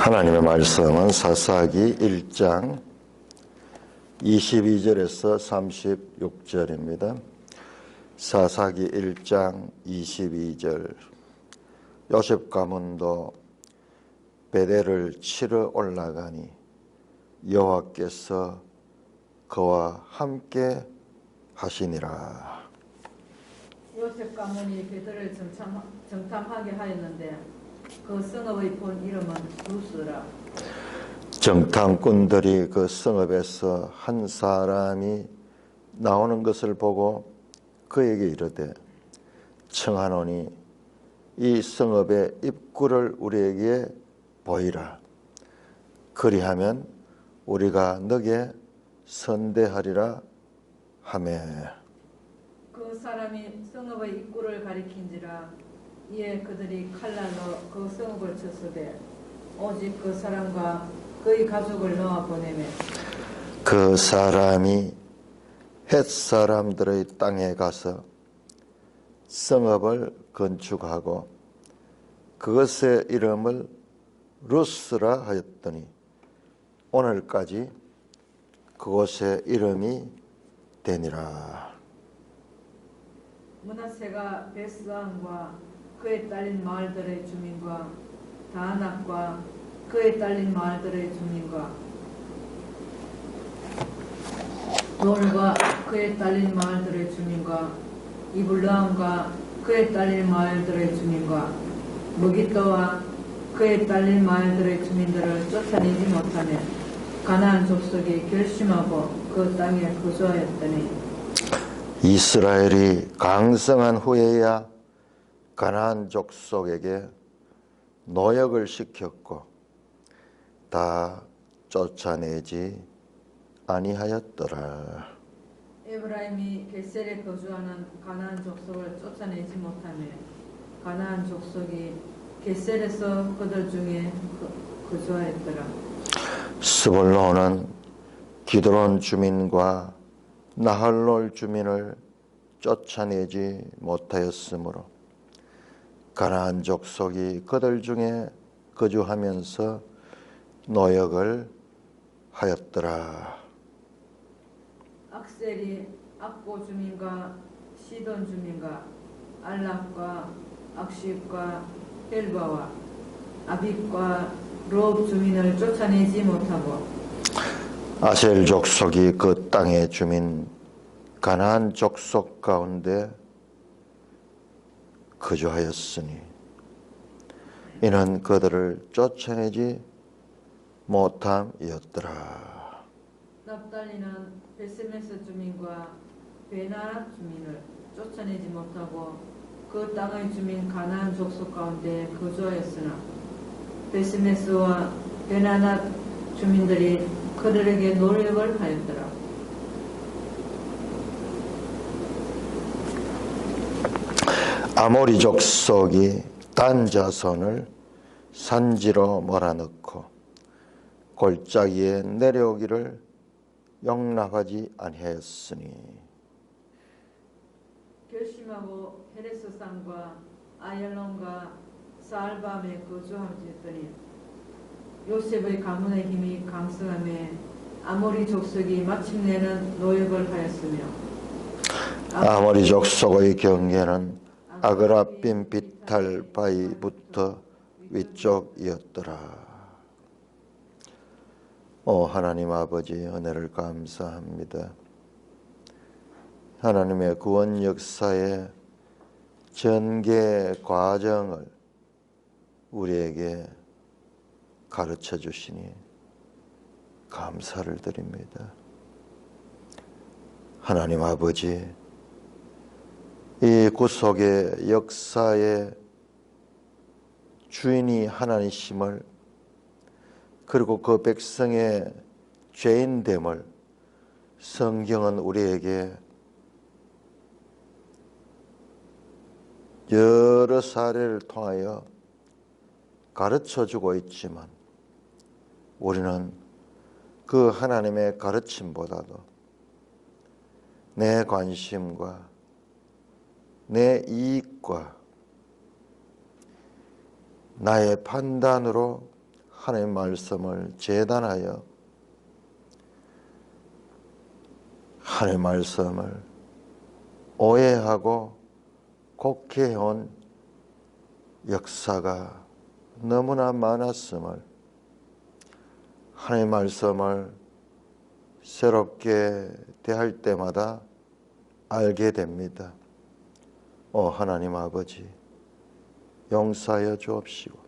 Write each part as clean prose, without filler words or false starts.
하나님의 말씀은 사사기 1장 22절에서 36절입니다. 사사기 1장 22절. 요셉 가문도 베델을 치러 올라가니 여호와께서 그와 함께 하시니라. 요셉 가문이 베델을 정탐하게 하였는데 그 성읍의 본 이름은 루스라. 정탐꾼들이 그 성읍에서 한 사람이 나오는 것을 보고 그에게 이르되 청하노니 이 성읍의 입구를 우리에게 보이라. 그리하면 우리가 너게 선대하리라 하매. 그 사람이 성읍의 입구를 가리킨지라. 이에 그들이 칼날로 그 성읍을 쳤으되 오직 그 사람과 그의 가족을 놓아 보내매. 그 사람이 헷 사람들의 땅에 가서 성읍을 건축하고 그것의 이름을 루스라 하였더니 오늘까지 그곳의 이름이 되니라. 므낫세가 베스안과 그에 딸린 마을들의 주민과 다낙과 그에 딸린 마을들의 주민과 돌과 그에 딸린 마을들의 주민과 이블라함과 그에 딸린 마을들의 주민과 무기또와 그에 딸린 마을들의 주민들을 쫓아내지 못하며 가나안 족속이 결심하고 그 땅에 거주하였더니 이스라엘이 강성한 후에야 가나안 족속에게 노역을 시켰고 다 쫓아내지 아니하였더라. 에브라임이 겟셀에 거주하는 가나안 족속을 쫓아내지 못하며 가나안 족속이 겟셀에서 그들 중에 거주하였더라. 스불론은 기드론 주민과 나할롤 주민을 쫓아내지 못하였으므로 가나안 족속이 그들 중에 거주하면서 노역을 하였더라. 악셀이 악고 주민과 시돈 주민과 알락과 악십과 헬바와 아빅과 롭 주민을 쫓아내지 못하고 아셀 족속이 그 땅의 주민 가나안 족속 가운데 거주하였으니 이는 그들을 쫓아내지 못함이었더라. 납달리는 베스메스 주민과 베나라 주민을 쫓아내지 못하고 그 땅의 주민 가나안 족속 가운데 거주하였으나 베스메스와 베나나 주민들이 그들에게 노력을 하였더라. 아모리 족속이 단 자손을 산지로 몰아넣고 골짜기에 내려오기를 용납하지 아니하였으니 결심하고 헤레스산과 아얄론과 사알밤에 거주하였더니 요셉의 가문의 힘이 강성함에 아모리 족속이 마침내는 노역을 하였으며 아모리 족속의 경계는 아그라빔 비탈 바위부터 위쪽이었더라. 오 하나님 아버지, 은혜를 감사합니다. 하나님의 구원 역사의 전개 과정을 우리에게 가르쳐 주시니 감사를 드립니다. 하나님 아버지, 이 구속의 역사의 주인이 하나님이심을, 그리고 그 백성의 죄인됨을 성경은 우리에게 여러 사례를 통하여 가르쳐주고 있지만 우리는 그 하나님의 가르침보다도 내 관심과 내 이익과 나의 판단으로 하나님의 말씀을 재단하여 하나님의 말씀을 오해하고 곡해해온 역사가 너무나 많았음을 하나님의 말씀을 새롭게 대할 때마다 알게 됩니다. 하나님 아버지, 용서하여 주옵시고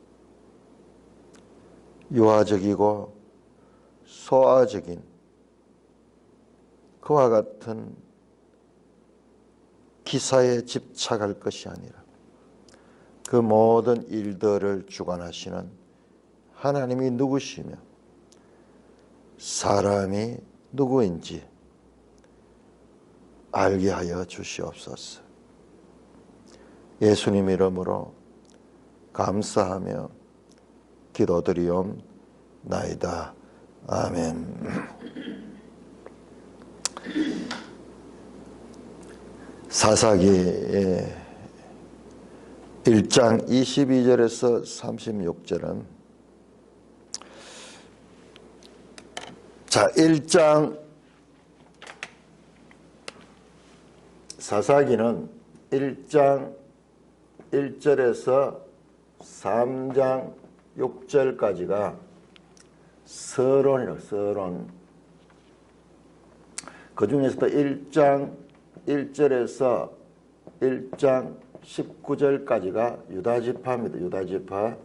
유아적이고 소아적인 그와 같은 기사에 집착할 것이 아니라 그 모든 일들을 주관하시는 하나님이 누구시며 사람이 누구인지 알게 하여 주시옵소서. 예수님 이름으로 감사하며 기도드리옵나이다. 아멘. 사사기 1장 22절에서 36절은 1장 사사기는 1장 1절에서 3장 6절까지가 서론이라고 서론. 그 중에서도 1장 1절에서 1장 19절까지가 유다지파입니다. 유다지파.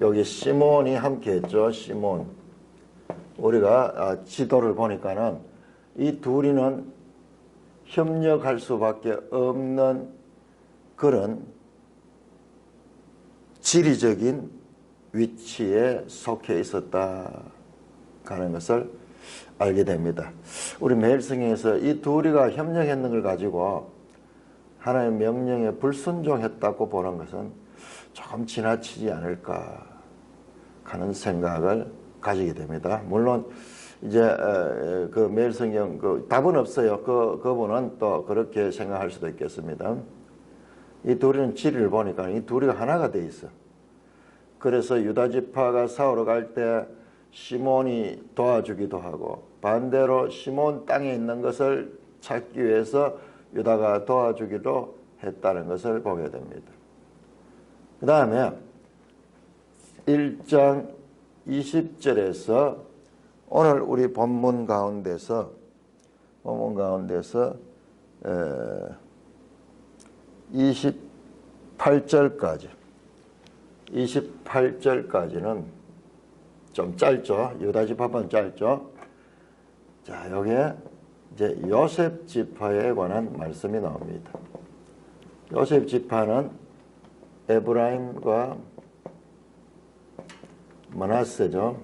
여기 시몬이 함께 했죠. 시몬. 우리가 지도를 보니까는 이 둘이는 협력할 수밖에 없는 그런 지리적인 위치에 속해 있었다 하는 것을 알게 됩니다. 우리 매일 성경에서 이 둘이가 협력했는 걸 가지고 하나님의 명령에 불순종했다고 보는 것은 조금 지나치지 않을까 하는 생각을 가지게 됩니다. 물론 이제 그 매일 성경 그 답은 없어요. 그분은 또 그렇게 생각할 수도 있겠습니다. 이 둘이는 지리를 보니까 이 둘이가 하나가 돼 있어. 그래서 유다지파가 싸우러 갈 때 시몬이 도와주기도 하고 반대로 시몬 땅에 있는 것을 찾기 위해서 유다가 도와주기도 했다는 것을 보게 됩니다. 그 다음에 1장 20절에서 오늘 우리 본문 가운데서 28절까지는 좀 짧죠. 유다지파는 짧죠. 자, 여기에 이제 요셉 지파에 관한 말씀이 나옵니다. 요셉 지파는 에브라임과 므낫세죠.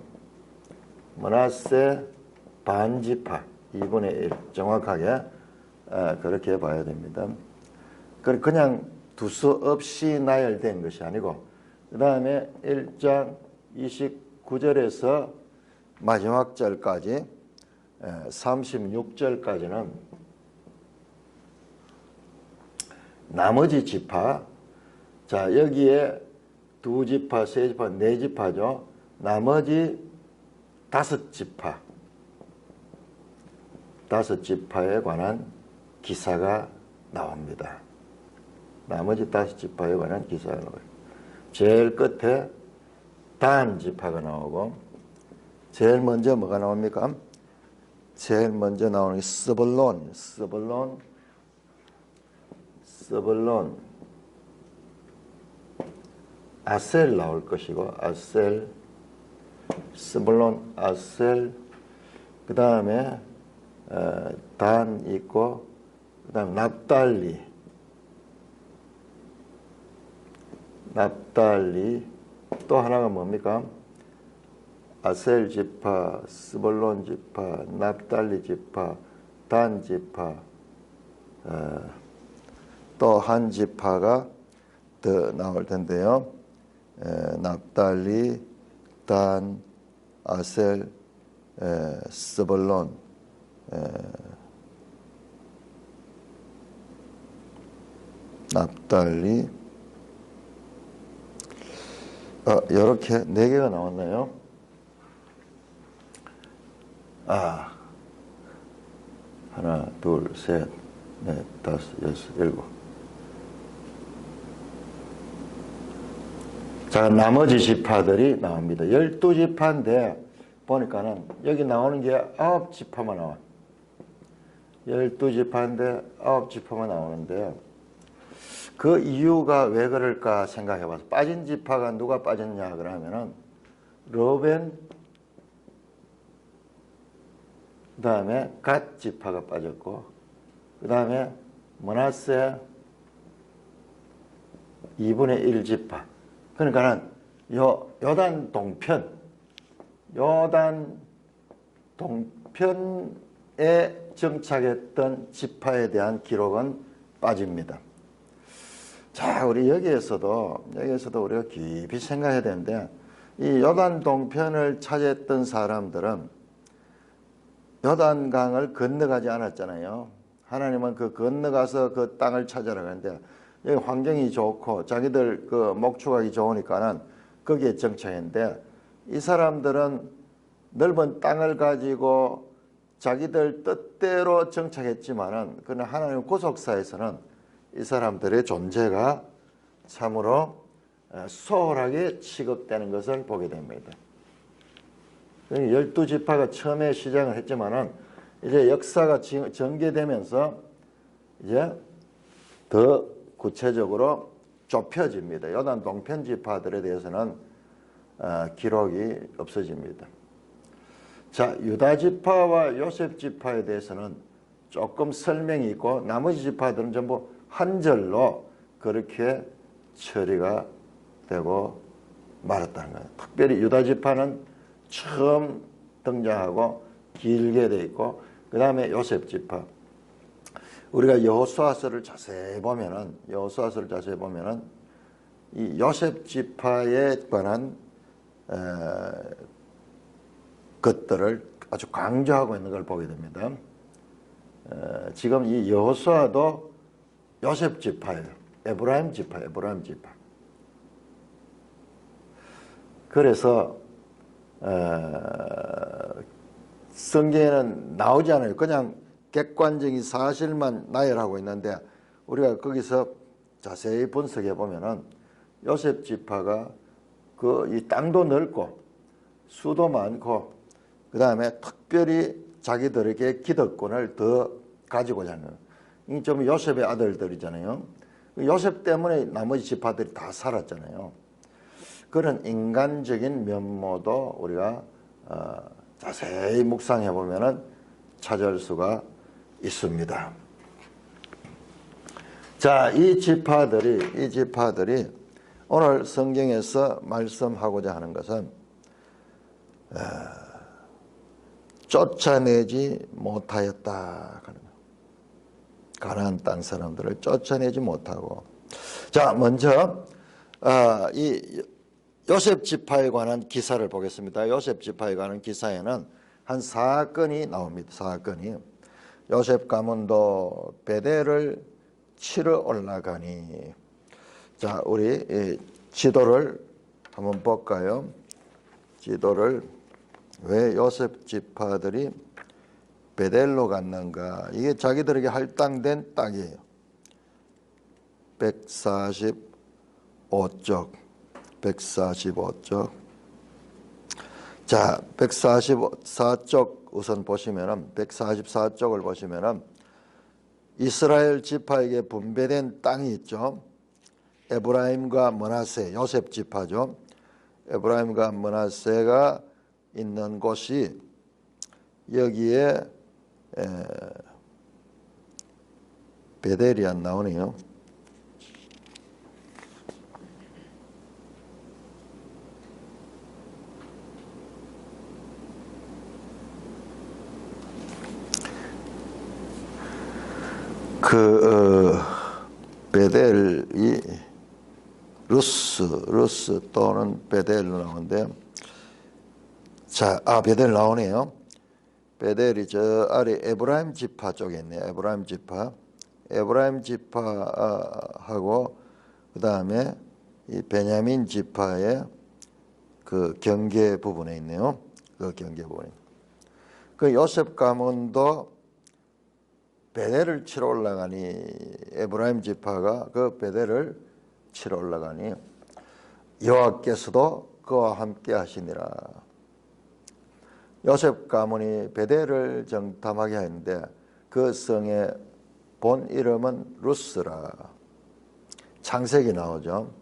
므낫세 반지파 2분의 1 정확하게 그렇게 봐야 됩니다. 그냥 두서 없이 나열된 것이 아니고 그 다음에 1장 29절에서 마지막 절까지 36절까지는 나머지 지파. 자, 여기에 2지파, 3지파, 4지파죠. 나머지 5지파. 5지파에 관한 기사가 나옵니다. 나머지 5지파에 관한 기사가 나와요. 제일 끝에 단 지파가 나오고 제일 먼저 뭐가 나옵니까? 제일 먼저 나오는 게 스불론, 아셀 나올 것이고 아셀, 스불론, 아셀, 그 다음에 단 있고 그 다음에 납달리, 또 하나가 뭡니까? 아셀 지파, 스불론 지파, 납달리 지파, 단 지파, 또 한 지파가 더 나올 텐데요. 납달리, 단, 아셀, 스불론, 납달리, 이렇게 4개가 나왔네요. 하나, 둘, 셋, 넷, 다섯, 여섯, 일곱. 자, 나머지 지파들이 나옵니다. 12지파인데 보니까는 여기 나오는 게 9지파만 나와. 12지파인데 9지파만 나오는데 그 이유가 왜 그럴까 생각해 봐서 빠진 지파가 누가 빠졌냐 그러면은 르벤, 그 다음에 갓 지파가 빠졌고, 그 다음에 므낫세 2분의 1 지파. 그러니까는 요단 동편에 정착했던 지파에 대한 기록은 빠집니다. 자, 우리 여기에서도 우리가 깊이 생각해야 되는데, 이 요단 동편을 차지했던 사람들은 요단강을 건너가지 않았잖아요. 하나님은 그 건너가서 그 땅을 찾아라 그러는데, 여기 환경이 좋고 자기들 그 목축하기 좋으니까는 거기에 정착했는데, 이 사람들은 넓은 땅을 가지고 자기들 뜻대로 정착했지만은, 그러나 하나님 구속사에서는 이 사람들의 존재가 참으로 소홀하게 취급되는 것을 보게 됩니다. 12지파가 처음에 시작을 했지만은 이제 역사가 전개되면서 이제 더 구체적으로 좁혀집니다. 요단 동편 지파들에 대해서는 기록이 없어집니다. 자, 유다 지파와 요셉 지파에 대해서는 조금 설명이 있고 나머지 지파들은 전부 한 절로 그렇게 처리가 되고 말았다는 거예요. 특별히 유다 지파는 처음 등장하고 길게 돼 있고, 그 다음에 요셉 지파. 우리가 여호수아서를 자세히 보면은 이 요셉 지파에 관한 것들을 아주 강조하고 있는 걸 보게 됩니다. 지금 이 여호수아도 요셉 지파예요. 에브라임 지파. 그래서 성경에는 나오지 않아요. 그냥 객관적인 사실만 나열하고 있는데, 우리가 거기서 자세히 분석해 보면은 요셉 지파가 이 땅도 넓고 수도 많고, 그 다음에 특별히 자기들에게 기득권을 더 가지고자 하는, 이 좀 요셉의 아들들이잖아요. 요셉 때문에 나머지 지파들이 다 살았잖아요. 그런 인간적인 면모도 우리가 자세히 묵상해 보면은 찾을 수가 있습니다. 자, 이 지파들이 오늘 성경에서 말씀하고자 하는 것은 쫓아내지 못하였다 하는 거예요. 가나안 땅 사람들을 쫓아내지 못하고. 자, 먼저 이 요셉 지파에 관한 기사를 보겠습니다. 요셉 지파에 관한 기사에는 한 사건이 나옵니다. 사건이. 요셉 가문도 베델을 치러 올라가니. 자, 우리 지도를 한번 볼까요? 지도를. 왜 요셉 지파들이 베델로 갔는가? 이게 자기들에게 할당된 땅이에요. 145쪽. 자, 144쪽 우선 보시면은, 144쪽을 보시면은 이스라엘 지파에게 분배된 땅이 있죠. 에브라임과 므낫세, 요셉 지파죠. 에브라임과 므낫세가 있는 곳이 여기에 베델이 안 나오네요. 베델이 루스 또는 베델로 나오는데, 자, 베델 나오네요. 베델이 저 아래 에브라임 지파 쪽에 있네요. 에브라임 지파하고 그 다음에 이 베냐민 지파의 그 경계 부분에 있네요. 그 경계 부분에. 그 요셉 가문도 베델을 치러 올라가니, 에브라임 지파가 그 베델을 치러 올라가니 여호와께서도 그와 함께 하시니라. 요셉 가문이 베델을 정탐하게 했는데 그 성의 본 이름은 루스라. 창세기 나오죠.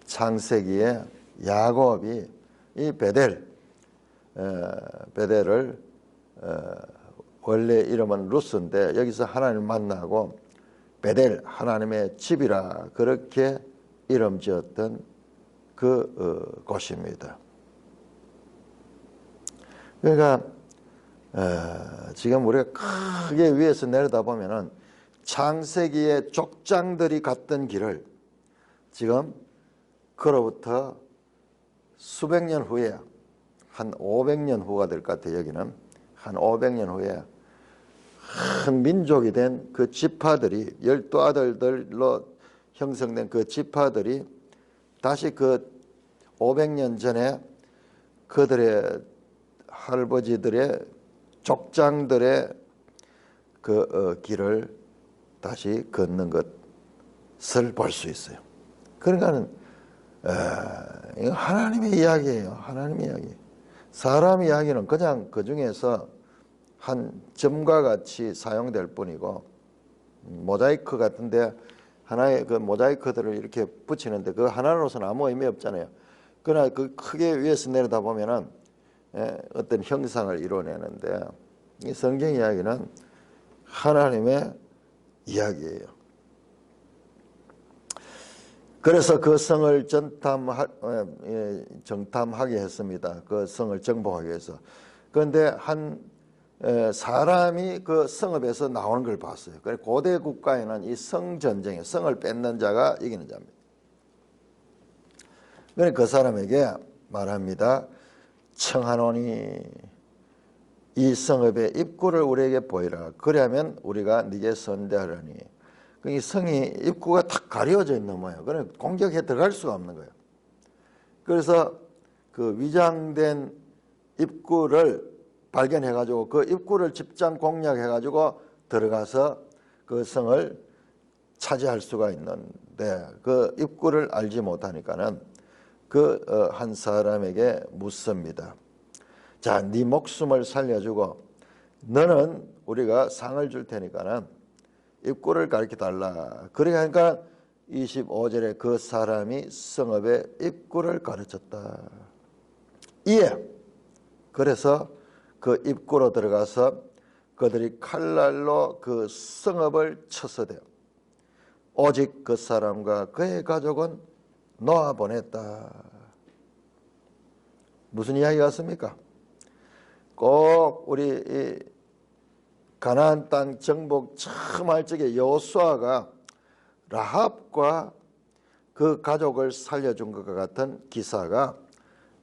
창세기에 야곱이 이 베델을 원래 이름은 루스인데 여기서 하나님을 만나고 베델, 하나님의 집이라 그렇게 이름 지었던 그 곳입니다. 그러니까 지금 우리가 크게 위에서 내려다보면은 창세기의 족장들이 갔던 길을 지금 그로부터 수백 년 후에 한 500년 후가 될 것 같아요. 여기는 한 500년 후에 큰 민족이 된 그 지파들이 12아들들로 형성된 그 지파들이 다시 그 500년 전에 그들의 할아버지들의 족장들의 그 길을 다시 걷는 것을 볼 수 있어요. 그러니까는 이거 하나님의 이야기예요. 하나님의 이야기. 사람 이야기는 그냥 그 중에서 한 점과 같이 사용될 뿐이고, 모자이크 같은데 하나의 그 모자이크들을 이렇게 붙이는데 그 하나로서는 아무 의미 없잖아요. 그러나 그 크게 위에서 내려다 보면은 어떤 형상을 이루어내는데, 이 성경 이야기는 하나님의 이야기예요. 그래서 그 성을 정탐하게 했습니다. 그 성을 정복하기 위해서. 그런데 한 사람이 그 성읍에서 나오는 걸 봤어요. 그래서 고대 국가에는 이 성전쟁에 성을 뺏는 자가 이기는 자입니다. 그래서 그 사람에게 말합니다. 청하노니 이 성읍의 입구를 우리에게 보이라. 그러면 우리가 네게 선대하려니. 이 성이 입구가 탁 가려져 있는 모양. 그래 공격해 들어갈 수가 없는 거예요. 그래서 그 위장된 입구를 발견해가지고 그 입구를 집단 공략해가지고 들어가서 그 성을 차지할 수가 있는데 그 입구를 알지 못하니까는 그 한 사람에게 묻습니다. 자, 네 목숨을 살려주고 너는 우리가 상을 줄 테니까는 입구를 가르쳐 달라. 그러니까 25절에 그 사람이 성읍의 입구를 가르쳤다. 이에 그래서 그 입구로 들어가서 그들이 칼날로 그 성읍을 쳤으되 오직 그 사람과 그의 가족은 놓아보냈다. 무슨 이야기 같습니까? 꼭 우리 이 가나안 땅 정복 처음 할 적에 여호수아가 라합과 그 가족을 살려준 것과 같은 기사가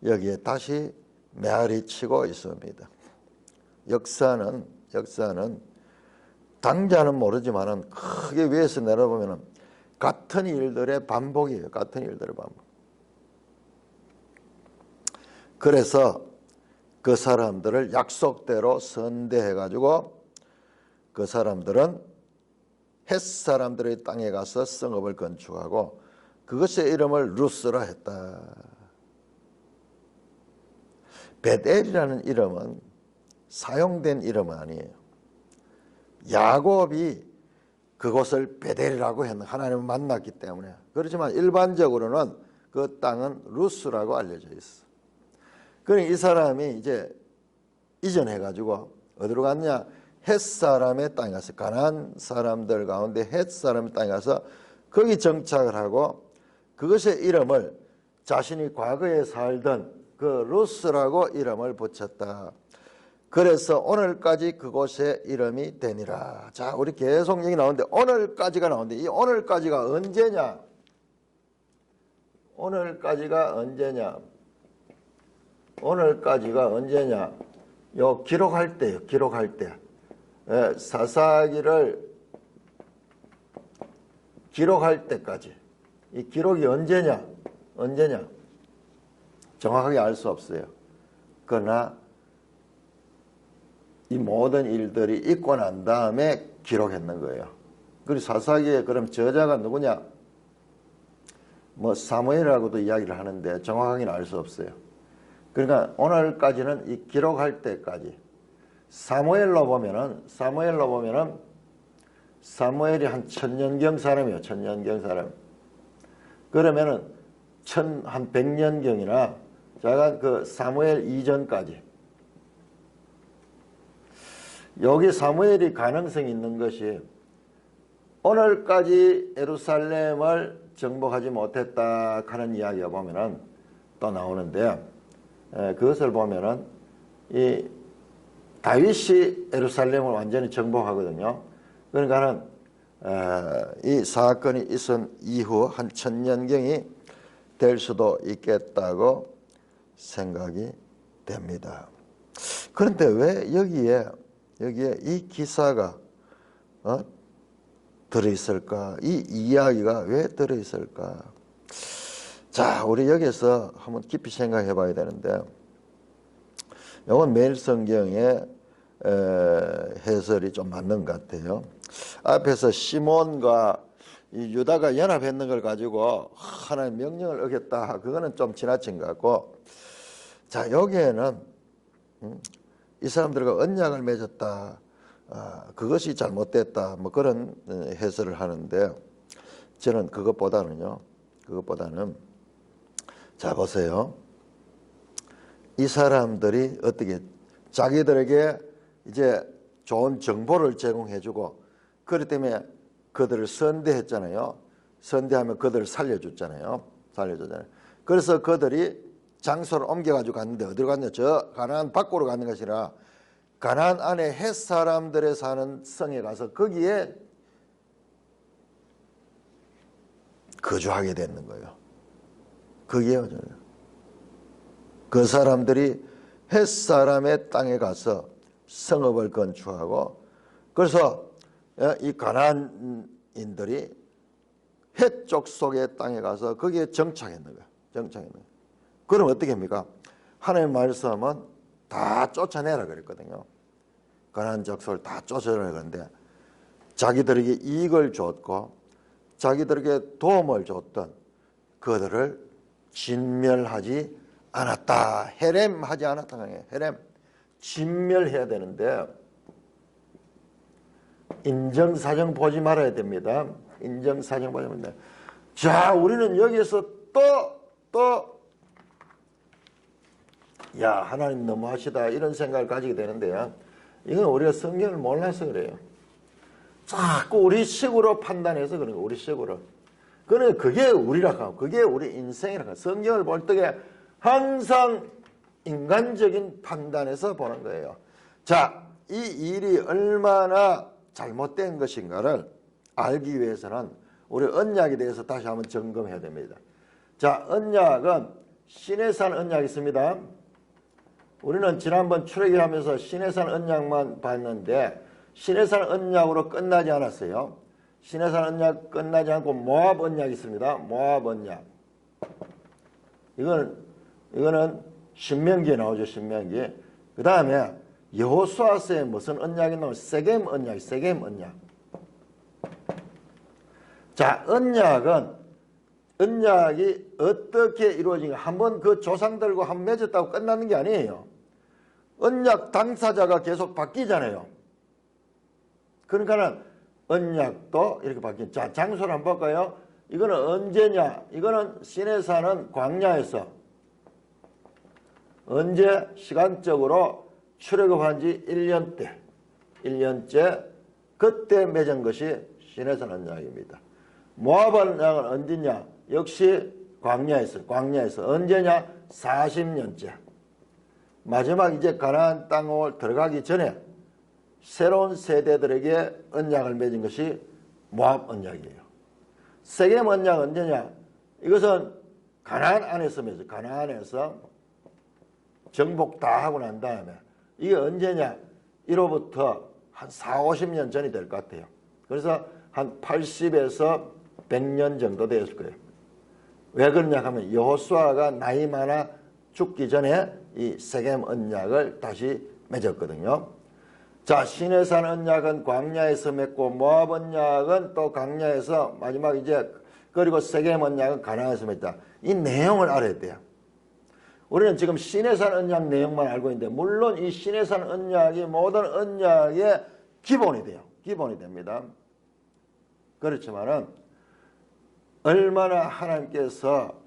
여기에 다시 메아리 치고 있습니다. 역사는 당장은 모르지만은 크게 위에서 내려보면은 같은 일들의 반복이에요. 같은 일들의 반복. 그래서 그 사람들을 약속대로 선대해가지고 그 사람들은 헷 사람들의 땅에 가서 성읍을 건축하고 그것의 이름을 루스라 했다. 베델이라는 이름은 사용된 이름은 아니에요. 야곱이 그곳을 베델이라고 했는 하나님을 만났기 때문에. 그렇지만 일반적으로는 그 땅은 루스라고 알려져 있어. 그러니 이 사람이 이제 이전해가지고 어디로 갔냐? 헷 사람의 땅에 가서 가나안 사람들 가운데 헷 사람의 땅에 가서 거기 정착을 하고 그것의 이름을 자신이 과거에 살던 그 루스라고 이름을 붙였다. 그래서 오늘까지 그곳의 이름이 되니라. 자, 우리 계속 얘기 나오는데 오늘까지가 나오는데 이 오늘까지가 언제냐? 오늘까지가 언제냐? 오늘까지가 언제냐? 요 기록할 때요. 기록할 때. 사사기를 기록할 때까지. 이 기록이 언제냐? 언제냐? 정확하게 알 수 없어요. 그러나 이 모든 일들이 있고 난 다음에 기록했는 거예요. 그리고 사사기에 그럼 저자가 누구냐? 뭐 사무엘이라고도 이야기를 하는데 정확하게는 알 수 없어요. 그러니까 오늘까지는 이 기록할 때까지 사무엘로 보면은 사무엘이 한 1000년경 사람이에요. 1000년경 사람. 그러면은 한 100년경이나 자가 그 사무엘 이전까지 여기 사무엘이 가능성이 있는 것이 오늘까지 예루살렘을 정복하지 못했다 하는 이야기가 보면은 또 나오는데 그것을 보면은 이 다윗이 예루살렘을 완전히 정복하거든요. 그러니까는 이 사건이 있은 이후 한 1000년경이 될 수도 있겠다고 생각이 됩니다. 그런데 왜 여기에 이 기사가 들어있을까? 이 이야기가 왜 들어있을까? 자, 우리 여기서 한번 깊이 생각해 봐야 되는데, 이건 매일 성경의 해설이 좀 맞는 것 같아요. 앞에서 시몬과 이 유다가 연합했는 걸 가지고 하나의 명령을 어겼다. 그거는 좀 지나친 것 같고, 자, 여기에는 이 사람들과 언약을 맺었다. 그것이 잘못됐다. 뭐 그런 해설을 하는데, 저는 그것보다는 자, 보세요. 이 사람들이 어떻게 자기들에게 이제 좋은 정보를 제공해주고, 그렇기 때문에 그들을 선대했잖아요. 선대하면 그들을 살려줬잖아요. 그래서 그들이 장소를 옮겨가지고 갔는데 어디로 갔냐? 저 가나안 밖으로 가는 것이 아니라 가나안 안에 헷 사람들의 사는 성에 가서 거기에 거주하게 되는 거예요. 그게요. 그 사람들이 헷 사람의 땅에 가서 성읍을 건축하고, 그래서 이 가나안인들이 헷 족속의 땅에 가서 거기에 정착했는 거예요. 그럼 어떻게 합니까? 하나님의 말씀은 다 쫓아내라 그랬거든요. 가나안 족속을 다 쫓아내라 그랬는데, 자기들에게 이익을 줬고 자기들에게 도움을 줬던 그들을 진멸하지 않았다. 해렘하지 않았다. 해렘. 진멸해야 되는데 인정사정 보지 말아야 됩니다. 인정사정 보지 말아야 됩니다. 자, 우리는 여기서 야, 하나님 너무하시다 이런 생각을 가지게 되는데요. 이건 우리가 성경을 몰라서 그래요. 자꾸 우리 식으로 판단해서 그런 거예요. 우리 식으로. 그러니까 그게 우리라고 하고, 그게 우리 인생이라고 하고, 성경을 볼 때에 항상 인간적인 판단에서 보는 거예요. 자, 이 일이 얼마나 잘못된 것인가를 알기 위해서는 우리 언약에 대해서 다시 한번 점검해야 됩니다. 자, 언약은 시내산 언약이 있습니다. 우리는 지난번 출애굽하면서 시내산 언약만 봤는데 시내산 언약으로 끝나지 않았어요. 시내산 언약 끝나지 않고 모압 언약이 있습니다. 모압 언약. 이거는 신명기에 나오죠. 신명기. 그 다음에 여호수아서에 무슨 언약이 나오죠? 세겜 언약. 자, 언약이 어떻게 이루어진가? 한번 그 조상들과 한번 맺었다고 끝나는 게 아니에요. 언약 당사자가 계속 바뀌잖아요. 그러니까는 언약도 이렇게 바뀐. 자, 장소를 한번 볼까요? 이거는 언제냐? 이거는 시내산은 광야에서 언제 시간적으로 출애굽한 지 1년째 그때 맺은 것이 시내산 언약입니다. 모압 언약은 언제냐? 역시 광야에서 언제냐? 40년째. 마지막 이제 가나안 땅을 들어가기 전에 새로운 세대들에게 언약을 맺은 것이 모압 언약이에요. 세겜 언약 언제냐? 이것은 가나안 안에서 맺어요. 가나안에서 정복 다 하고 난 다음에. 이게 언제냐? 이로부터 한 40-50년 전이 될 것 같아요. 그래서 한 80에서 100년 정도 되었을 거예요. 왜 그러냐 하면 여호수아가 나이 많아 죽기 전에 이 세겜 언약을 다시 맺었거든요. 자, 시내산 언약은 광야에서 맺고 모압 언약은 또 광야에서 마지막 이제 그리고 세겜 언약은 가나안에서 맺다. 이 내용을 알아야 돼요. 우리는 지금 시내산 언약 내용만 알고 있는데 물론 이 시내산 언약이 모든 언약의 기본이 돼요. 기본이 됩니다. 그렇지만은 얼마나 하나님께서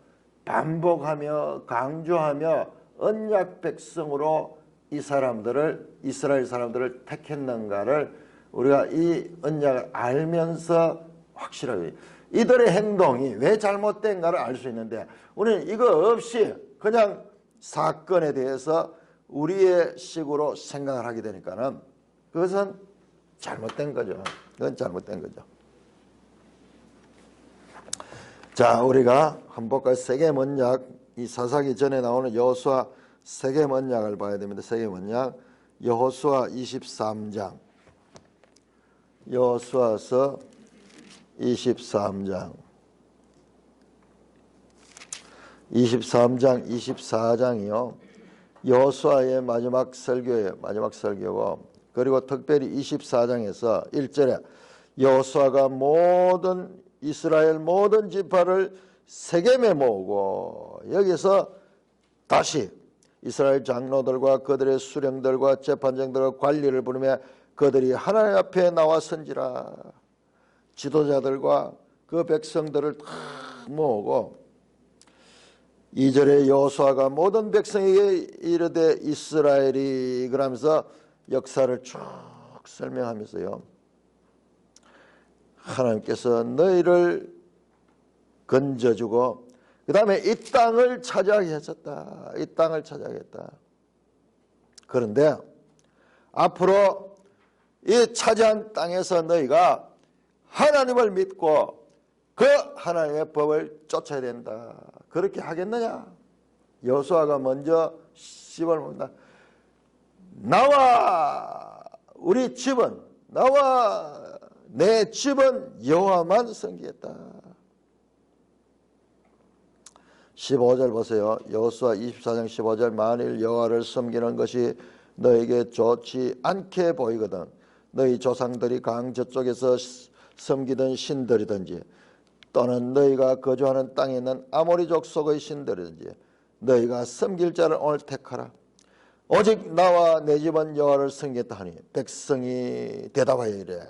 반복하며 강조하며 언약 백성으로 이 사람들을 이스라엘 사람들을 택했는가를 우리가 이 언약을 알면서 확실하게 이들의 행동이 왜 잘못된가를 알 수 있는데 우리는 이거 없이 그냥 사건에 대해서 우리의 식으로 생각을 하게 되니까는 그것은 잘못된 거죠. 그건 잘못된 거죠. 자, 우리가 한번 볼까요? 세겜 언약, 이 사사기 전에 나오는 여호수아 세겜 언약을 봐야 됩니다. 세겜 언약, 여호수아 23장, 여호수아서 23장, 23장, 24장이요. 여호수아의 마지막 설교예요. 마지막 설교고, 그리고 특별히 24장에서 1절에 여호수아가 모든 이스라엘 모든 지파를 세겜에 모으고 여기서 다시 이스라엘 장로들과 그들의 수령들과 재판장들과 관리를 부르며 그들이 하나님 앞에 나와 선지라. 지도자들과 그 백성들을 다 모으고 2절에 여호수아가 모든 백성에게 이르되 이스라엘이 그러면서 역사를 쭉 설명하면서요. 하나님께서 너희를 건져주고 그 다음에 이 땅을 차지하게 하셨다. 이 땅을 차지하겠다. 그런데 앞으로 이 차지한 땅에서 너희가 하나님을 믿고 그 하나님의 법을 쫓아야 된다. 그렇게 하겠느냐? 여호수아가 먼저 시범을 본다. 나와 우리 집은 나와 내 집은 여호와만 섬기겠다. 15절 보세요. 여호수아 24장 15절 만일 여호와를 섬기는 것이 너에게 좋지 않게 보이거든 너희 조상들이 강 저쪽에서 섬기던 신들이든지 또는 너희가 거주하는 땅에 있는 아모리족 속의 신들이든지 너희가 섬길 자를 오늘 택하라. 오직 나와 내 집은 여호와를 섬기겠다 하니 백성이 대답하여 이래.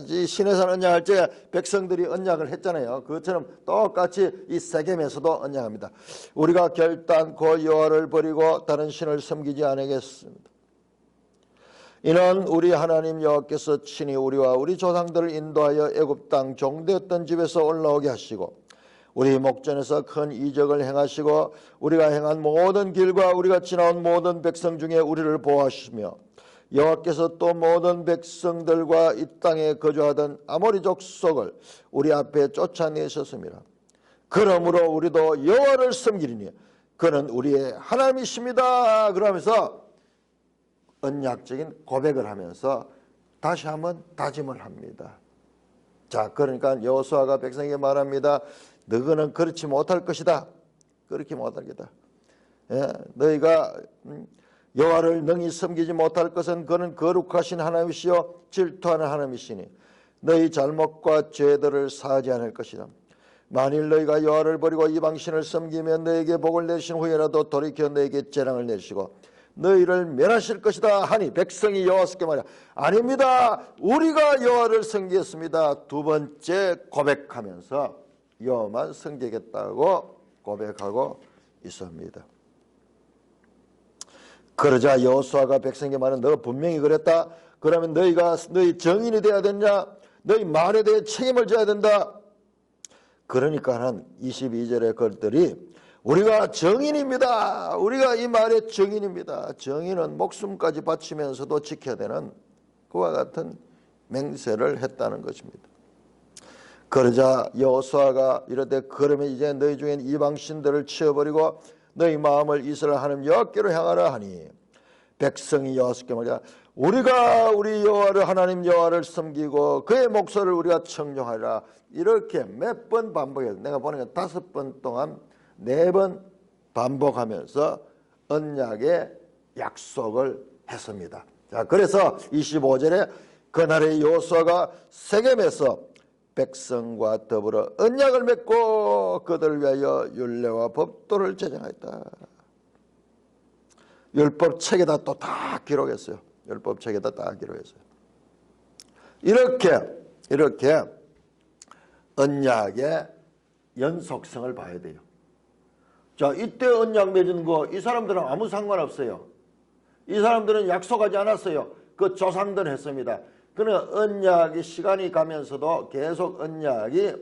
이 시내산 언약할 때 백성들이 언약을 했잖아요. 그것처럼 똑같이 이 세겜에서도 언약합니다. 우리가 결단코 여호와를 버리고 다른 신을 섬기지 않겠습니다. 이는 우리 하나님 여호와께서 친히 우리와 우리 조상들을 인도하여 애굽 땅 종되었던 집에서 올라오게 하시고 우리 목전에서 큰 이적을 행하시고 우리가 행한 모든 길과 우리가 지나온 모든 백성 중에 우리를 보호하시며 여호와께서 또 모든 백성들과 이 땅에 거주하던 아모리족 속을 우리 앞에 쫓아내셨습니다. 그러므로 우리도 여호와를 섬기리니 그는 우리의 하나님이십니다. 그러면서 언약적인 고백을 하면서 다시 한번 다짐을 합니다. 자, 그러니까 여호수아가 백성에게 말합니다. 너희는 그렇지 못할 것이다. 그렇게 못하겠다. 예, 너희가 여호와를 능히 섬기지 못할 것은 그는 거룩하신 하나님이시요 질투하는 하나님이시니 너희 잘못과 죄들을 사하지 않을 것이다. 만일 너희가 여호와를 버리고 이방신을 섬기면 너희에게 복을 내신 후에라도 돌이켜 너희에게 재앙을 내시고 너희를 멸하실 것이다 하니 백성이 여호와께 말이야. 아닙니다. 우리가 여호와를 섬기겠습니다. 두 번째 고백하면서 여호와만 섬기겠다고 고백하고 있습니다. 그러자 여호수아가 백성에게 말하는 너가 분명히 그랬다. 그러면 너희가 너희 정인이 되어야 되냐? 너희 말에 대해 책임을 져야 된다. 그러니까는 22절의 것들이 우리가 정인입니다. 우리가 이 말의 정인입니다. 정인은 목숨까지 바치면서도 지켜야 되는 그와 같은 맹세를 했다는 것입니다. 그러자 여호수아가 이르되 그러면 이제 너희 중엔 이방 신들을 치워버리고 너희 마음을 이스라엘 하나님 여호와께로 향하라 하니 백성이 여호수아께 말이야. 우리가 우리 여호와를 하나님 여호와를 섬기고 그의 목소리를 우리가 청종하라. 이렇게 몇 번 반복해서 내가 보니까 5번 동안 4번 반복하면서 언약의 약속을 했습니다. 자, 그래서 25절에 그날의 여호수아가 세겜에서 백성과 더불어 언약을 맺고 그들을 위하여 율례와 법도를 제정하였다. 율법책에다 또 다 기록했어요. 율법책에다 다 기록했어요. 이렇게 언약의 연속성을 봐야 돼요. 자, 이때 언약 맺은 거 이 사람들은 아무 상관없어요. 이 사람들은 약속하지 않았어요. 그 조상들 했습니다. 그러나 언약이 시간이 가면서도 계속 언약이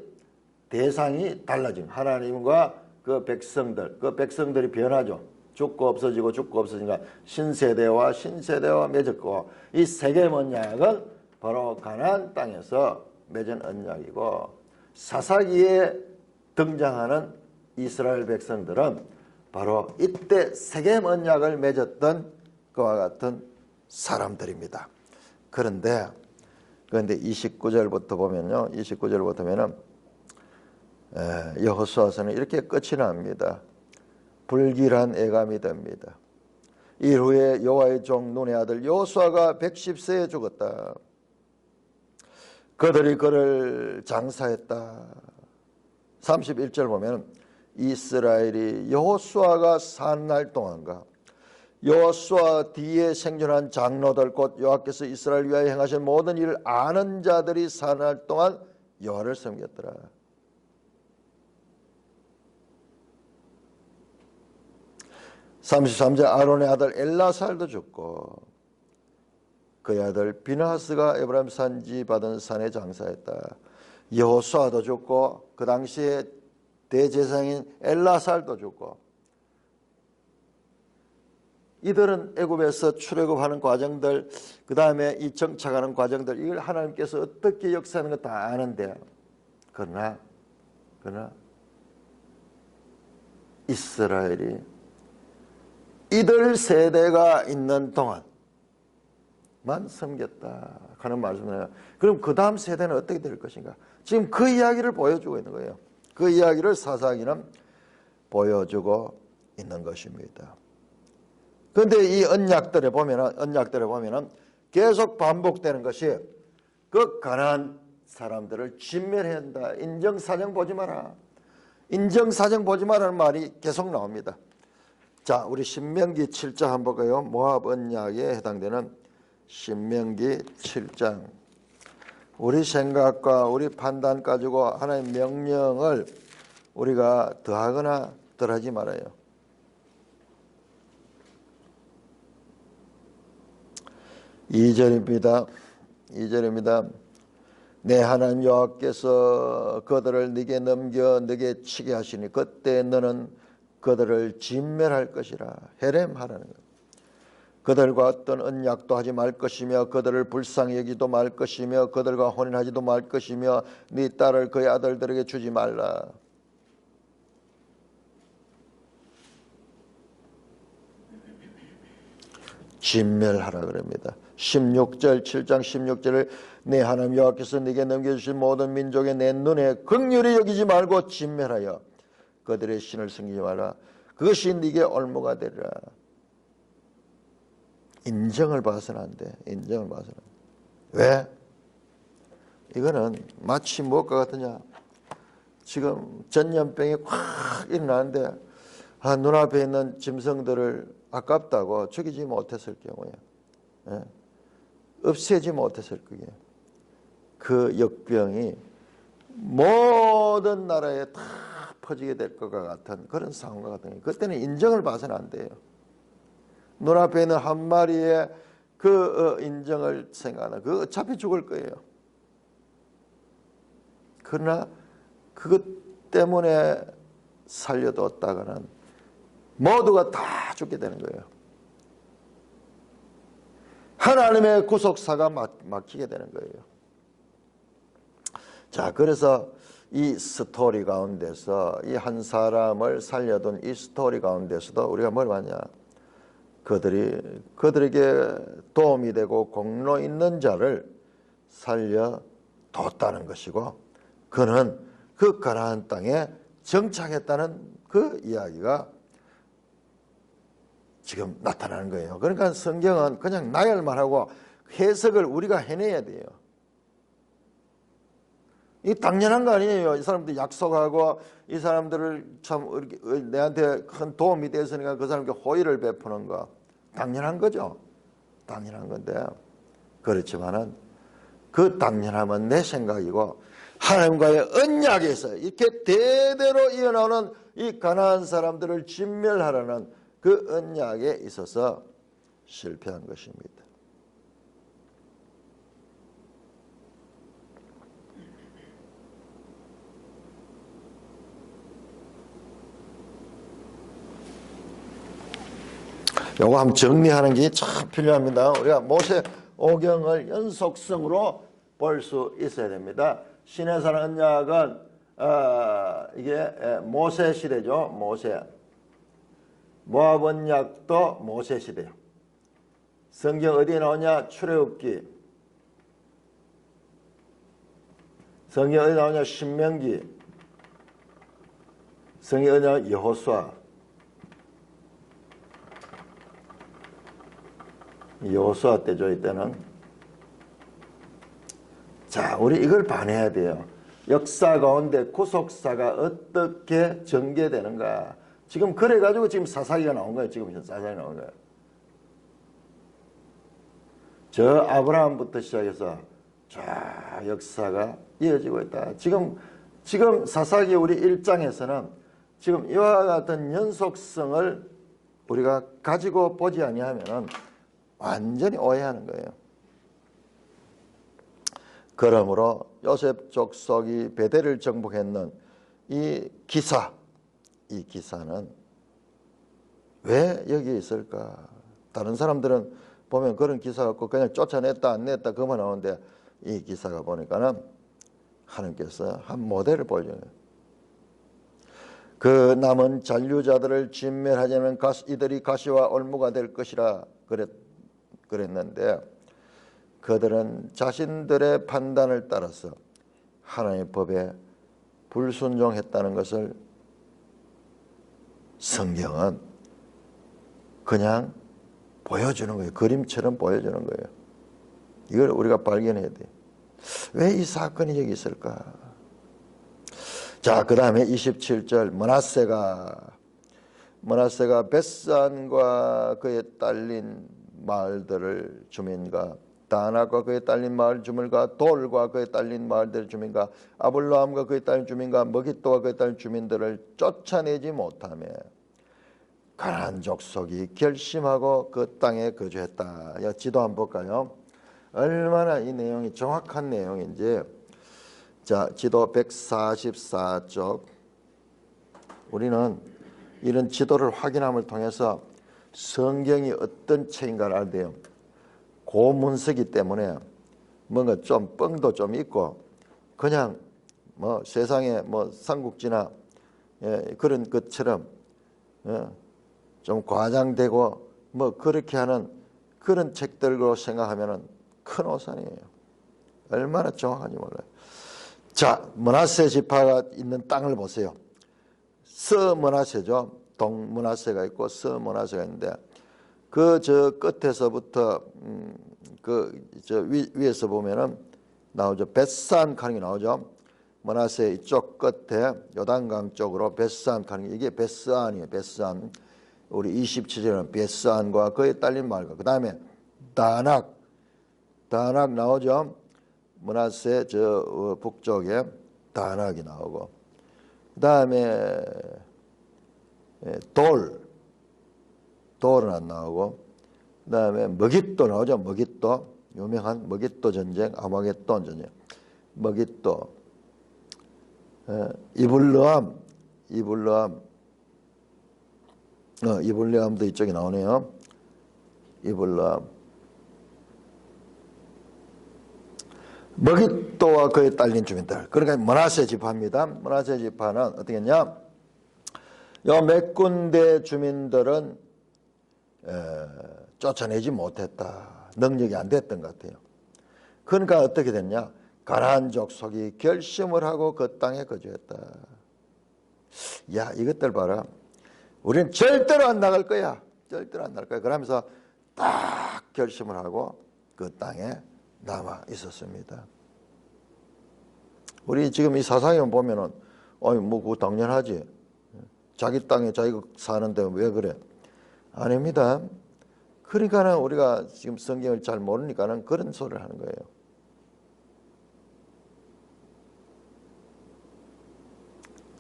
대상이 달라진 하나님과 그 백성들이 변하죠. 죽고 없어지고 죽고 없어지니까 신세대와 맺었고, 이 세겜 언약은 바로 가나안 땅에서 맺은 언약이고, 사사기에 등장하는 이스라엘 백성들은 바로 이때 세겜 언약을 맺었던 그와 같은 사람들입니다. 그런데 29절부터 보면요, 29절부터 보면은 여호수아서는 이렇게 끝이 납니다. 불길한 애감이 됩니다. 이후에 여호와의 종 눈의 아들 여호수아가 110세에 죽었다. 그들이 그를 장사했다. 31절 보면 이스라엘이 여호수아가 산 날 동안과 여호수아 뒤에 생존한 장로들 곧 여호와께서 이스라엘 위하여 행하신 모든 일을 아는 자들이 사날 동안 여호와를 섬겼더라. 33절 아론의 아들 엘라살도 죽고 그의 아들 비느하스가 에브라임 산지 받은 산에 장사했다. 여호수아도 죽고 그 당시에 대제사장인 엘라살도 죽고, 이들은 애굽에서 출애굽하는 과정들, 그 다음에 이 정착하는 과정들, 이걸 하나님께서 어떻게 역사하는 거 다 아는데, 그러나 이스라엘이 이들 세대가 있는 동안만 섬겼다 하는 말씀이에요. 그럼 그 다음 세대는 어떻게 될 것인가? 지금 그 이야기를 보여주고 있는 거예요. 그 이야기를 사사기는 보여주고 있는 것입니다. 그런데 이 언약들에 보면은 계속 반복되는 것이 그 가나안 사람들을 진멸해야 한다. 인정사정 보지 마라. 인정사정 보지 마라는 말이 계속 나옵니다. 자, 우리 신명기 7장 한번 볼까요? 모압 언약에 해당되는 신명기 7장. 우리 생각과 우리 판단 가지고 하나님의 명령을 우리가 더하거나 덜하지 말아요. 2절입니다. 내 하나님 여호와께서 그들을 네게 넘겨 네게 치게 하시니 그때 너는 그들을 진멸할 것이라. 헤렘하라는 것. 그들과 어떤 언약도 하지 말 것이며 그들을 불쌍히 여기도 말 것이며 그들과 혼인하지도 말 것이며 네 딸을 그의 아들들에게 주지 말라. 진멸하라 그럽니다. 16절 7장 16절을 내 하나님 여호와께서 네게 넘겨주신 모든 민족의 내 눈에 긍휼히 여기지 말고 진멸하여 그들의 신을 섬기지 말라. 그것이 네게 올무가 되리라. 인정을 봐서는 안 돼. 인정을 봐서는. 왜? 이거는 마치 무엇과 같으냐. 지금 전염병이 확 일어나는데 눈앞에 있는 짐승들을 아깝다고 죽이지 못했을 경우에, 없애지 못했을 거예요. 그 역병이 모든 나라에 다 퍼지게 될 것과 같은 그런 상황과 같은 거예요. 그때는 인정을 봐서는 안 돼요. 눈앞에 있는 한 마리의 그 인정을 생각하나 그 어차피 죽을 거예요. 그러나 그것 때문에 살려뒀다가는 모두가 다 죽게 되는 거예요. 하나님의 구속사가 막히게 되는 거예요. 자, 그래서 이 스토리 가운데서 이 한 사람을 살려둔 이 스토리 가운데서도 우리가 뭘 봤냐? 그들에게 도움이 되고 공로 있는 자를 살려뒀다는 것이고, 그는 그 가나안 땅에 정착했다는 그 이야기가 지금 나타나는 거예요. 그러니까 성경은 그냥 나열만 하고 해석을 우리가 해내야 돼요. 이 당연한 거 아니에요. 이 사람들 약속하고 이 사람들을 참 내한테 큰 도움이 됐으니까 그 사람께 호의를 베푸는 거 당연한 거죠. 당연한 건데 그렇지만은 그 당연함은 내 생각이고 하나님과의 언약에서 이렇게 대대로 이어나오는 이 가나안 사람들을 진멸하라는 그 언약에 있어서 실패한 것입니다. 요거 한번 정리하는 게 참 필요합니다. 우리가 모세 오경을 연속성으로 볼 수 있어야 됩니다. 시내산 언약은 이게 모세 시대죠. 모세. 모압 언약도 모세 시대요. 성경 어디에 나오냐? 출애굽기. 성경 어디 나오냐? 신명기. 성경 어디 나오냐? 여호수아. 여호수아 때죠. 이때는. 자, 우리 이걸 반해야 돼요. 역사 가운데 구속사가 어떻게 전개되는가. 지금 그래가지고 지금 사사기가 나온 거예요. 지금 사사기 나온 거예요. 저 아브라함부터 시작해서 쫙 역사가 이어지고 있다. 지금 사사기 우리 1장에서는 지금 이와 같은 연속성을 우리가 가지고 보지 아니하면은 완전히 오해하는 거예요. 그러므로 요셉 족속이 베델을 정복했는 이 기사는 왜 여기에 있을까? 다른 사람들은 보면 그런 기사 갖고 그냥 쫓아냈다 안 냈다 그만 나오는데 이 기사가 보니까는 하나님께서 한 모델을 보여줘요. 그 남은 잔류자들을 진멸하자면 이들이 가시와 올무가 될 것이라 그랬는데 그들은 자신들의 판단을 따라서 하나님의 법에 불순종했다는 것을 성경은 그냥 보여주는 거예요. 그림처럼 보여주는 거예요. 이걸 우리가 발견해야 돼요. 왜 이 사건이 여기 있을까? 자, 그 다음에 27절 머나세가 벳산과 그에 딸린 마을들을 주민과 다낙과 그에 딸린 마을 주민과 돌과 그에 딸린 마을들의 주민과 아블라함과 그에 딸린 주민과 머깃도와 그에 딸린 주민들을 쫓아내지 못하며 가나안 족속이 결심하고 그 땅에 거주했다. 지도 한번 볼까요? 얼마나 이 내용이 정확한 내용인지. 자, 지도 144쪽. 우리는 이런 지도를 확인함을 통해서 성경이 어떤 책인가를 알아야 돼요. 고문서기 때문에 뭔가 좀 뻥도 좀 있고 그냥 뭐 세상에 뭐 삼국지나 그런 것처럼 좀 과장되고 뭐 그렇게 하는 그런 책들로 생각하면은 큰 오산이에요. 얼마나 정확한지 몰라요. 자, 므낫세 지파가 있는 땅을 보세요. 서므낫세죠. 동므낫세가 있고 서므낫세가 있는데 그 저 끝에서부터 위에서 보면은 나오죠. 벳산 가는 게 나오죠. 므낫세 이쪽 끝에 요단강 쪽으로 벳산 가는 게 이게 벳산이에요. 벳산. 우리 27절은 벳산과 그에 딸린 마을과 그 다음에 다낙 나오죠. 므낫세 저 북쪽에 다낙이 나오고 그 다음에 돌은 안 나오고 그 다음에 머깃도 나오죠. 머깃도 유명한 머깃도 전쟁, 아마겟돈 전쟁. 머깃도 이블르암도 이쪽에 나오네요. 이블르암 머깃도와 그에 딸린 주민들. 그러니까 므낫세 지파입니다. 므낫세 지파는 어떻게 했냐? 요 몇 군데 주민들은 쫓아내지 못했다. 능력이 안 됐던 것 같아요. 그러니까 어떻게 됐냐? 가나안 족속이 결심을 하고 그 땅에 거주했다. 야, 이것들 봐라. 우리는 절대로 안 나갈 거야. 절대로 안 날 거야. 그러면서 딱 결심을 하고 그 땅에 남아 있었습니다. 우리 지금 이 사상에 보면은 뭐 그거 당연하지. 자기 땅에 자기가 사는데 왜 그래? 아닙니다. 그러니까는 우리가 지금 성경을 잘 모르니까는 그런 소리를 하는 거예요.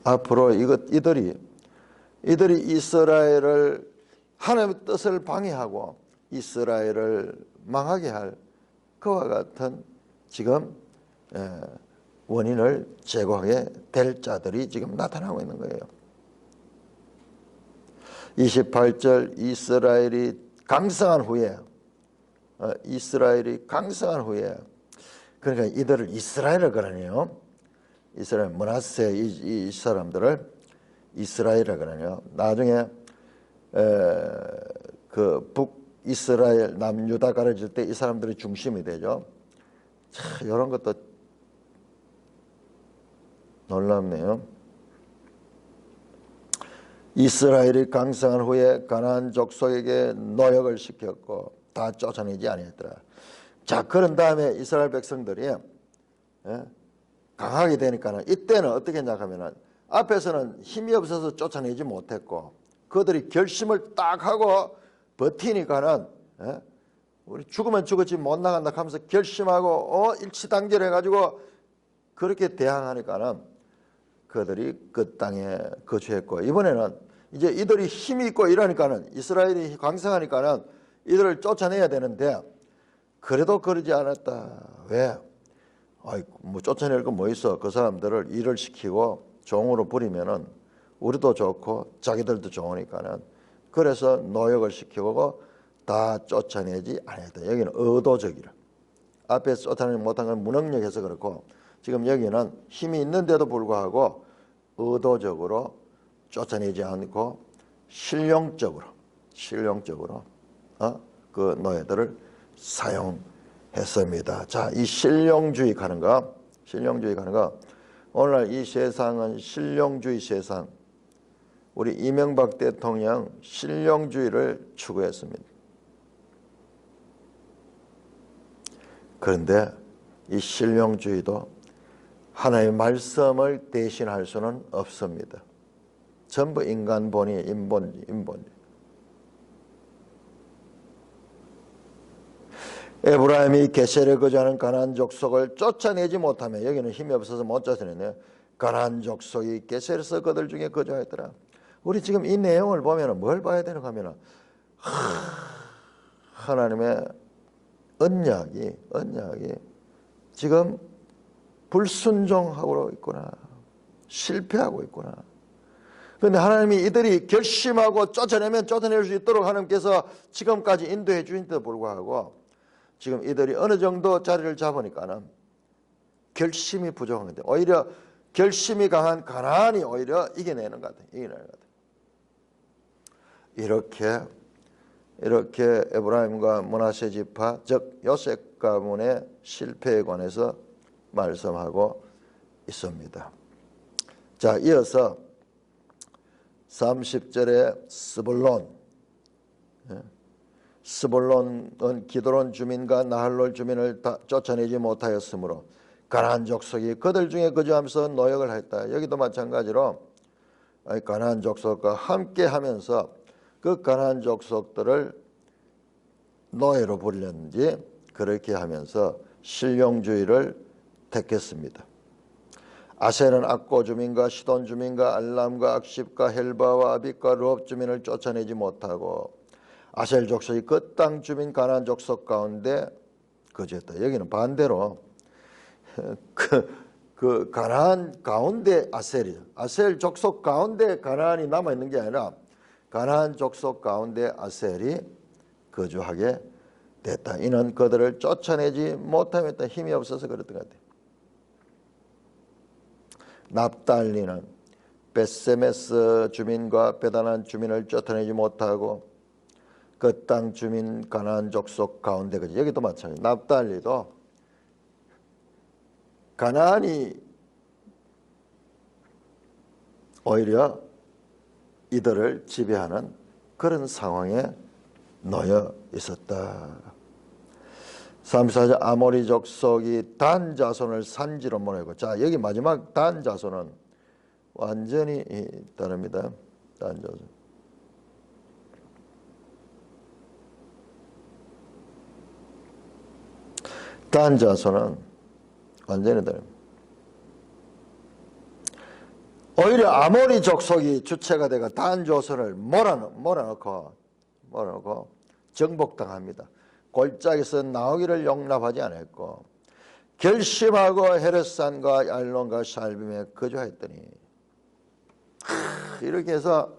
앞으로 이들이 이스라엘을 하나님의 뜻을 방해하고 이스라엘을 망하게 할 그와 같은 지금 원인을 제공하게 될 자들이 지금 나타나고 있는 거예요. 28절 이스라엘이 강성한 후에 그러니까 이들을 이스라엘을 그러네요. 이스라엘 므낫세 이 사람들을 이스라엘이라 그러네요. 나중에 그 북이스라엘 남유다 가려질 때 이 사람들이 중심이 되죠. 참 이런 것도 놀랍네요. 이스라엘이 강성한 후에 가나안 족속에게 노역을 시켰고 다 쫓아내지 아니했더라. 자, 그런 다음에 이스라엘 백성들이 강하게 되니까는 이때는 어떻게 생각하면은 앞에서는 힘이 없어서 쫓아내지 못했고 그들이 결심을 딱 하고 버티니까는 우리 죽으면 죽었지 못 나간다 하면서 결심하고 일치단결해 가지고 그렇게 대항하니까는 그들이 그 땅에 거주했고 이번에는 이제 이들이 힘이 있고 이러니까는 이스라엘이 강성하니까는 이들을 쫓아내야 되는데 그래도 그러지 않았다. 왜? 뭐 쫓아낼 건 뭐 있어? 그 사람들을 일을 시키고 종으로 부리면은 우리도 좋고 자기들도 좋으니까는 그래서 노역을 시키고 다 쫓아내지 않았다. 여기는 의도적이라. 앞에서 쫓아내지 못한 건 무능력해서 그렇고 지금 여기는 힘이 있는데도 불구하고 의도적으로 쫓아내지 않고 실용적으로 그 노예들을 사용했습니다. 자, 이 실용주의 가는 거 오늘날 이 세상은 실용주의 세상. 우리 이명박 대통령 실용주의를 추구했습니다. 그런데 이 실용주의도 하나님의 말씀을 대신할 수는 없습니다. 전부 인간본이 인본주의. 에브라임이 게셀에 거주하는 가나안 족속을 쫓아내지 못하며 여기는 힘이 없어서 못 쫓아내네요. 가나안 족속이 게셀에서 그들 중에 거주하였더라. 우리 지금 이 내용을 보면 뭘 봐야 되는가 하면 하나님의 언약이 지금 불순종하고 있구나. 실패하고 있구나. 그런데 하나님이 이들이 결심하고 쫓아내면 쫓아낼 수 있도록 하나님께서 지금까지 인도해 주신데도 불구하고 지금 이들이 어느 정도 자리를 잡으니까는 결심이 부족한 건데 오히려 결심이 강한 가나안이 오히려 이겨내는 것 같아요. 이렇게 에브라임과 므낫세 지파 즉 요셉 가문의 실패에 관해서 말씀하고 있습니다. 자, 이어서 30절에 스불론은 기드론 주민과 나할롤 주민을 다 쫓아내지 못하였으므로 가나안 족속이 그들 중에 거주하면서 노역을 했다. 여기도 마찬가지로 가나안 족속과 함께 하면서 그 가나안 족속들을 노예로 부리는지 그렇게 하면서 실용주의를 택했습니다. 아셀은 악고 주민과 시돈 주민과 알람과 악십과 헬바와 아빅과 르홉 주민을 쫓아내지 못하고 아셀 족속이 그 땅 주민 가나안 족속 가운데 거주했다. 여기는 반대로 그 가나안 가운데 아셀이죠. 아셀 족속 가운데 가나안이 남아 있는 게 아니라 가나안 족속 가운데 아셀이 거주하게 됐다. 이는 그들을 쫓아내지 못하면 힘이 없어서 그랬던 것 같아요. 납달리는 벳세메스 주민과 베다난 주민을 쫓아내지 못하고 그 땅 주민 가나안 족속 가운데 거주. 여기도 마찬가지. 납달리도 가나안이 오히려 이들을 지배하는 그런 상황에 놓여 있었다. 34절 아모리 족속이 단 자손을 산지로 모내고, 자 여기 마지막 단 자손은 완전히 다릅니다. 단 자손. 단 자손은 완전히 다릅니다. 오히려 아모리 족속이 주체가 되고 단 자손을 몰아넣고 정복당합니다. 골짜기에서 나오기를 용납하지 않았고 결심하고 헤르산과 얄론과 샬빔에 거주하였더니, 이렇게 해서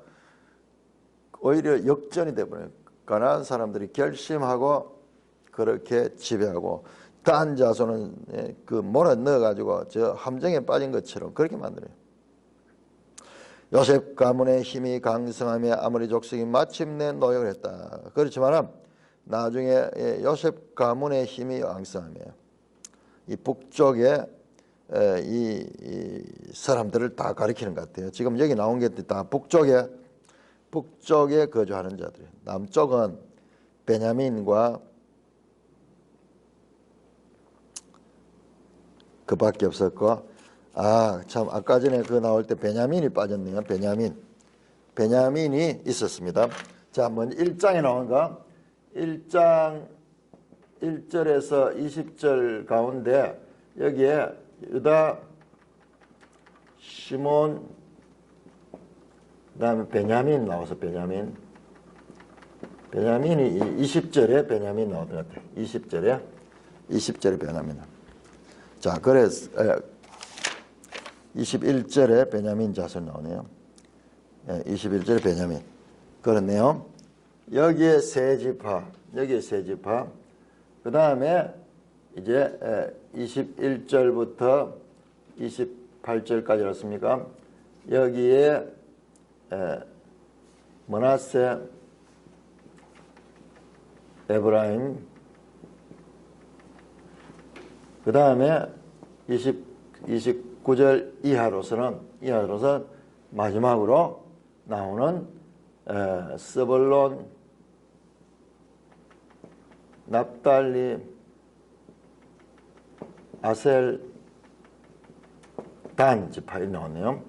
오히려 역전이 되버려요. 가나안 사람들이 결심하고 그렇게 지배하고 단 자손은 그 몰아 넣어가지고 저 함정에 빠진 것처럼 그렇게 만들어요. 요셉 가문의 힘이 강성하며 아모리 족속이 마침내 노역을 했다. 그렇지만 나중에 요셉 가문의 힘이 강성하며 이 북쪽에 이 사람들을 다 가리키는 것 같아요. 지금 여기 나온 게 다 북쪽에 거주하는 자들이에요. 남쪽은 베냐민과 그밖에 없었고, 참 아까 전에 그 나올 때 베냐민이 빠졌네요. 베냐민이 있었습니다. 자, 먼저 1장에 나온 거, 1장 1절에서 20절 가운데 여기에 유다, 시몬, 그다음에 베냐민 나와서 베냐민이 20절에 베냐민 나오던 것 같아요. 20절에 베냐민. 자, 그래서 21절에 베냐민 자손 나오네요. 21절에 베냐민. 그렇네요. 여기에 세 지파. 그 다음에 이제 21절부터 28절까지였습니까? 여기에 므낫세, 에브라임, 그 다음에 29절 이하로서는 마지막으로 나오는 스불론, 납달리, 아셀, 단 지파가 나오네요.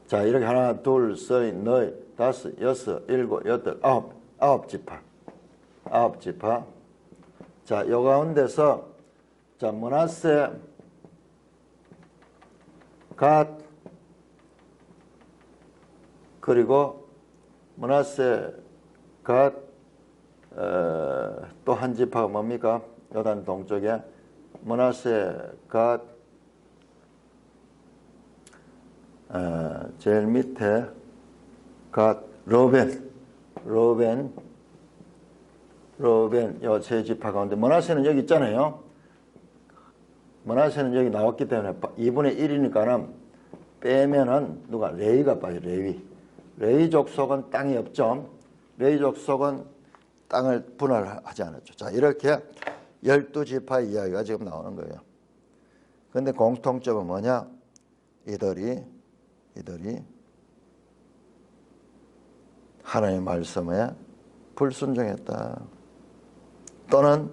자, 이렇게 하나, 둘, 셋, 넷, 다섯, 여섯, 일곱, 여덟, 아홉 지파. 자, 요 가운데서 자, 므낫세, 갓, 그리고 므낫세, 갓, 또 한 지파가 뭡니까? 요단 동쪽에 므낫세, 갓, 제일 밑에 갓, 로벤, 요 세 지파 가운데 므낫세는 여기 있잖아요. 므낫세는 여기 나왔기 때문에 2분의 1이니까는 빼면은 누가? 레위가 빠져. 레위 족속은 땅이 없죠. 레위 족속은 땅을 분할하지 않았죠. 자, 이렇게 12지파의 이야기가 지금 나오는 거예요. 그런데 공통점은 뭐냐? 이들이 하나님의 말씀에 불순종했다. 또는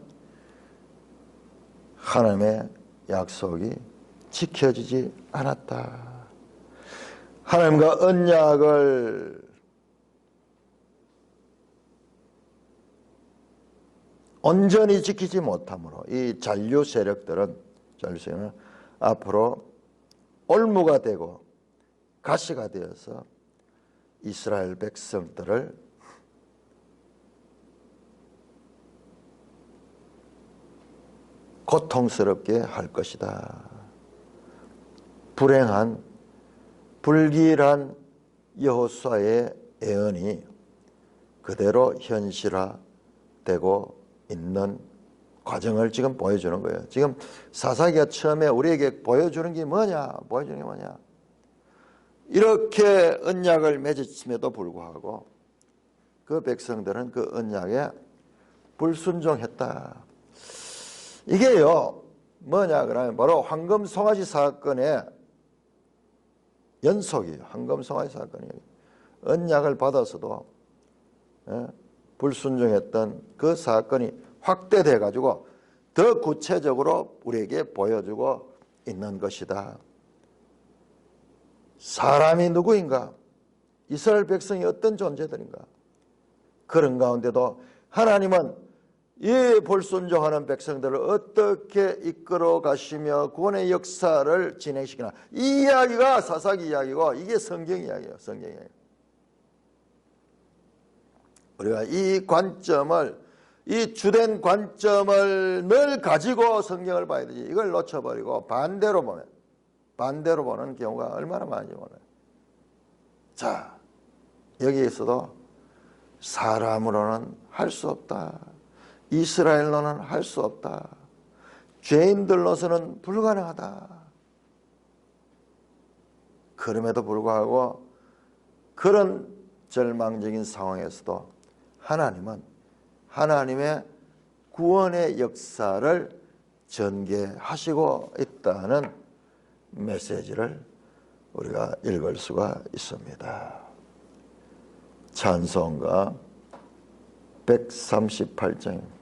하나님의 약속이 지켜지지 않았다. 하나님과 언약을 온전히 지키지 못함으로 이 잔류 세력들은 앞으로 올무가 되고 가시가 되어서 이스라엘 백성들을 고통스럽게 할 것이다. 불길한 여호수아의 예언이 그대로 현실화되고 있는 과정을 지금 보여주는 거예요. 지금 사사기가 처음에 우리에게 보여주는 게 뭐냐? 이렇게 언약을 맺었음에도 불구하고 그 백성들은 그 언약에 불순종했다. 이게요, 뭐냐 그러면 바로 황금송아지 사건의 연속이에요. 황금송아지 사건이에요. 언약을 받아서도 불순종했던 그 사건이 확대돼 가지고 더 구체적으로 우리에게 보여주고 있는 것이다. 사람이 누구인가? 이스라엘 백성이 어떤 존재들인가? 그런 가운데도 하나님은 이 불순종하는 백성들을 어떻게 이끌어 가시며 구원의 역사를 진행시키나, 이 이야기가 사사기 이야기고 이게 성경 이야기예요. 성경 이야기. 우리가 이 관점을, 이 주된 관점을 늘 가지고 성경을 봐야 되지, 이걸 놓쳐버리고 반대로 보는 경우가 얼마나 많은지 몰라요. 자, 여기에서도 사람으로는 할 수 없다. 이스라엘로는 할 수 없다. 죄인들로서는 불가능하다. 그럼에도 불구하고 그런 절망적인 상황에서도 하나님은 하나님의 구원의 역사를 전개하시고 있다는 메시지를 우리가 읽을 수가 있습니다. 찬송가 138장